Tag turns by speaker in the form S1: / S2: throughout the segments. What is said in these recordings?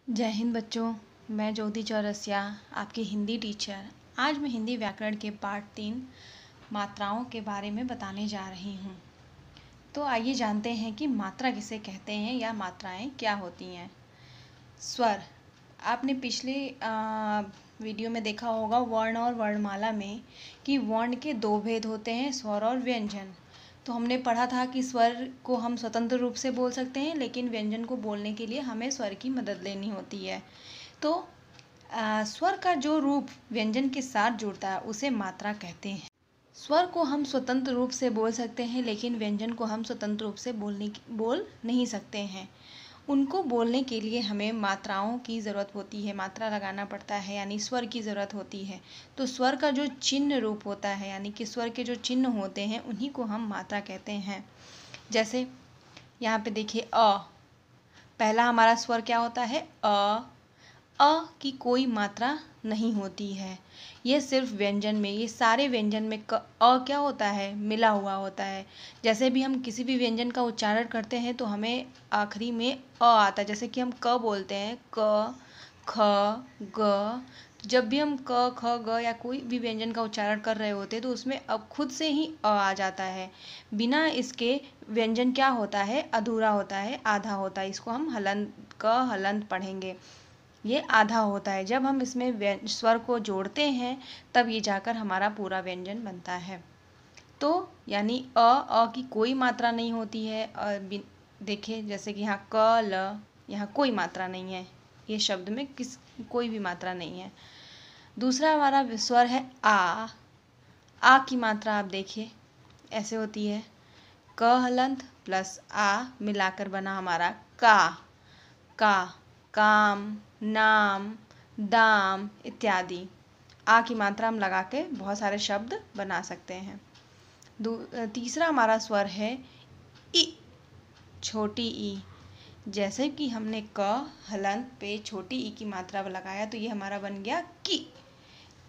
S1: जय हिंद बच्चों। मैं ज्योति चौरसिया, आपकी हिंदी टीचर। आज मैं हिंदी व्याकरण के पाठ 3 मात्राओं के बारे में बताने जा रही हूँ। तो आइए जानते हैं कि मात्रा किसे कहते हैं या मात्राएं क्या होती हैं। स्वर, आपने पिछले वीडियो में देखा होगा वर्ण और वर्णमाला में कि वर्ण के 2 भेद होते हैं, स्वर और व्यंजन। तो हमने पढ़ा था कि स्वर को हम स्वतंत्र रूप से बोल सकते हैं, लेकिन व्यंजन को बोलने के लिए हमें स्वर की मदद लेनी होती है। तो स्वर का जो रूप व्यंजन के साथ जुड़ता है उसे मात्रा कहते हैं। स्वर को हम स्वतंत्र रूप से बोल सकते हैं, लेकिन व्यंजन को हम स्वतंत्र रूप से बोल नहीं सकते हैं। उनको बोलने के लिए हमें मात्राओं की ज़रूरत होती है, मात्रा लगाना पड़ता है, यानी स्वर की ज़रूरत होती है। तो स्वर का जो चिन्ह रूप होता है, यानी कि स्वर के जो चिन्ह होते हैं उन्हीं को हम मात्रा कहते हैं। जैसे यहाँ पे देखिए पहला हमारा स्वर क्या होता है अ की कोई मात्रा नहीं होती है। ये सिर्फ व्यंजन में, ये सारे व्यंजन में क्या होता है, मिला हुआ होता है। जैसे भी हम किसी भी व्यंजन का उच्चारण करते हैं तो हमें आखिरी में आता है। जैसे कि हम क बोलते हैं, क ख ग। जब भी हम क ख ग या कोई भी व्यंजन का उच्चारण कर रहे होते हैं तो उसमें अब खुद से ही आ जाता है। बिना इसके व्यंजन क्या होता है, अधूरा होता है, आधा होता है। इसको हम हलंत हलंत पढ़ेंगे। ये आधा होता है। जब हम इसमें स्वर को जोड़ते हैं तब ये जाकर हमारा पूरा व्यंजन बनता है। तो यानी अ की कोई मात्रा नहीं होती है। देखिए जैसे कि यहाँ क ल, यहाँ कोई मात्रा नहीं है। ये शब्द में कोई भी मात्रा नहीं है। दूसरा हमारा स्वर है आ की मात्रा आप देखिए ऐसे होती है, क हलंत प्लस आ मिलाकर बना हमारा का काम, नाम, दाम इत्यादि। आ की मात्रा हम लगा के बहुत सारे शब्द बना सकते हैं। तीसरा हमारा स्वर है ई, छोटी ई। जैसे कि हमने क हलंत पे छोटी ई की मात्रा लगाया तो ये हमारा बन गया की।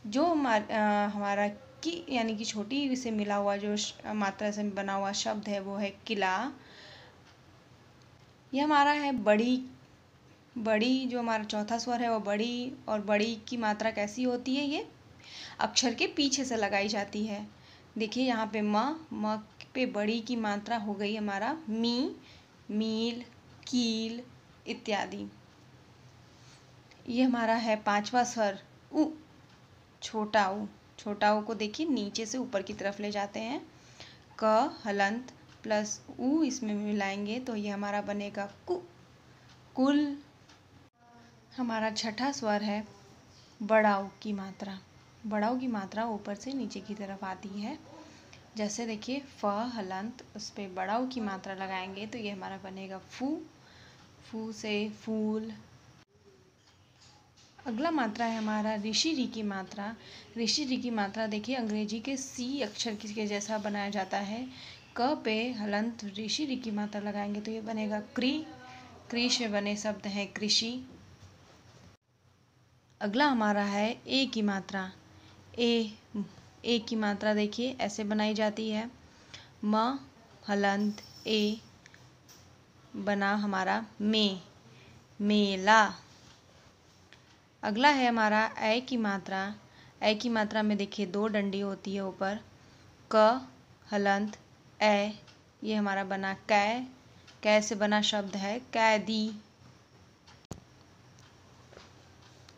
S1: जो हमारा की यानी कि छोटी ई से मिला हुआ जो मात्रा से बना हुआ शब्द है वो है किला। ये हमारा है बड़ी जो हमारा चौथा स्वर है वो बड़ी। और बड़ी की मात्रा कैसी होती है, ये अक्षर के पीछे से लगाई जाती है। देखिए यहाँ पे म पे बड़ी की मात्रा हो गई हमारा मी, मील, कील इत्यादि। ये हमारा है पांचवा स्वर उ, छोटा ऊ। छोटा ऊ को देखिए नीचे से ऊपर की तरफ ले जाते हैं। क हलंत प्लस ऊ इसमें मिलाएंगे तो ये हमारा बनेगा कु, कुल। हमारा छठा स्वर है बड़ा ऊ की मात्रा। बड़ा ऊ की मात्रा ऊपर से नीचे की तरफ आती है। जैसे देखिए फ हलंत, उस पर बड़ा ऊ की मात्रा लगाएंगे तो ये हमारा बनेगा फू, फू से फूल। अगला मात्रा है हमारा ऋषि री की मात्रा। ऋषि री की मात्रा देखिए अंग्रेजी के सी अक्षर के जैसा बनाया जाता है। क पे हलंत ऋषि री की मात्रा लगाएंगे तो ये बनेगा क्री, क्री से बने शब्द हैं कृषि। अगला हमारा है ए की मात्रा। ए की मात्रा देखिए ऐसे बनाई जाती है, म हलंत ए बना हमारा मेला। अगला है हमारा ए की मात्रा। ए की मात्रा में देखिए 2 डंडी होती है ऊपर, क हलंत ए, ये हमारा बना कै से बना शब्द है कैदी।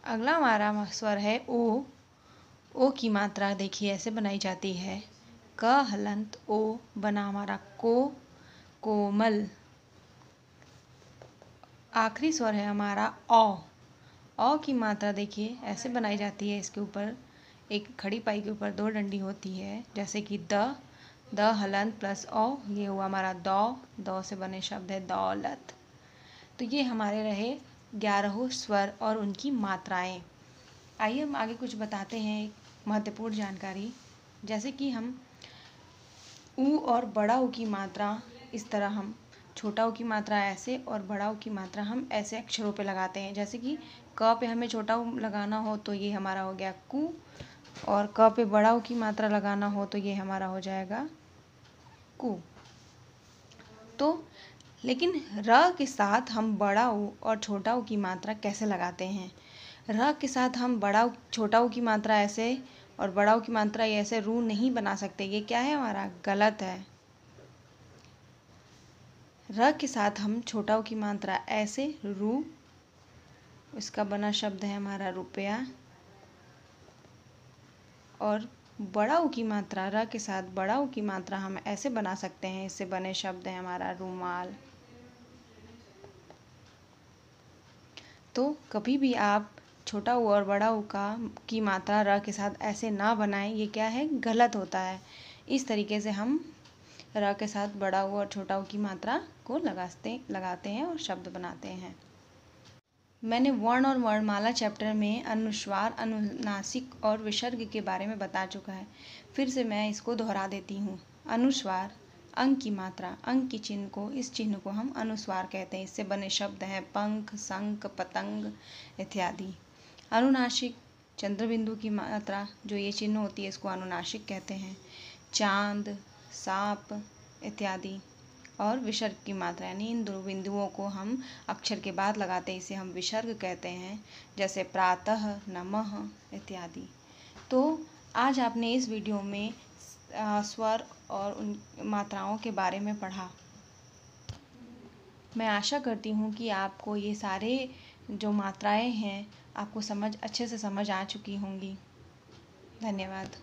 S1: अगला हमारा स्वर है ओ की मात्रा देखिए ऐसे बनाई जाती है, क हलंत ओ बना हमारा कोमल। आखिरी स्वर है हमारा औ की मात्रा देखिए ऐसे बनाई जाती है। इसके ऊपर एक खड़ी पाई के ऊपर 2 डंडी होती है, जैसे कि द हलंत प्लस औ, ये हुआ हमारा दौ से बने शब्द है दौलत। तो ये हमारे रहे 11 स्वर और उनकी मात्राएं। आइए हम आगे कुछ बताते हैं महत्वपूर्ण जानकारी। जैसे कि हम ऊ और बड़ा ऊ की मात्रा इस तरह, हम छोटा ऊ की मात्रा ऐसे और बड़ा ऊ की मात्रा हम ऐसे अक्षरों पे लगाते हैं। जैसे कि क पे हमें छोटा ऊ लगाना हो तो ये हमारा हो गया कु, और क पे बड़ा ऊ की मात्रा लगाना हो तो ये हमारा हो जाएगा कु। तो लेकिन र के साथ हम बड़ा ऊ और छोटा ऊ की मात्रा कैसे लगाते हैं? र के साथ हम बड़ा ऊ छोटा ऊ की मात्रा ऐसे और बड़ा ऊ की मात्रा ऐसे रू नहीं बना सकते। ये क्या है हमारा? गलत है। र के साथ हम छोटा ऊ की मात्रा ऐसे रू, इसका बना शब्द है हमारा रुपया, और बड़ा ऊ की मात्रा र के साथ बड़ा ऊ की मात्रा हम ऐसे बना सकते हैं, इससे बने शब्द है हमारा रुमाल। तो कभी भी आप छोटा ऊ और बड़ा ऊ की मात्रा र के साथ ऐसे ना बनाएं, ये क्या है? गलत होता है। इस तरीके से हम र के साथ बड़ा ऊ और छोटा ऊ की मात्रा को लगाते हैं और शब्द बनाते हैं। मैंने वर्ण और वर्णमाला चैप्टर में अनुस्वार, अनुनासिक और विसर्ग के बारे में बता चुका है। फिर से मैं इसको दोहरा देती हूँ। अनुस्वार, अंक की मात्रा, अंक की चिन्ह को, इस चिन्ह को हम अनुस्वार कहते हैं। इससे बने शब्द हैं पंख, शंख, पतंग इत्यादि। अनुनासिक, चंद्रबिंदु की मात्रा जो ये चिन्ह होती है, इसको अनुनासिक कहते हैं। चांद, सांप इत्यादि। और विसर्ग की मात्रा यानी इन दो बिंदुओं को हम अक्षर के बाद लगाते हैं, इसे हम विसर्ग कहते हैं, जैसे प्रातः, नमः इत्यादि। तो आज आपने इस वीडियो में स्वर और उन मात्राओं के बारे में पढ़ा। मैं आशा करती हूँ कि आपको ये सारे जो मात्राएं हैं आपको अच्छे से समझ आ चुकी होंगी। धन्यवाद।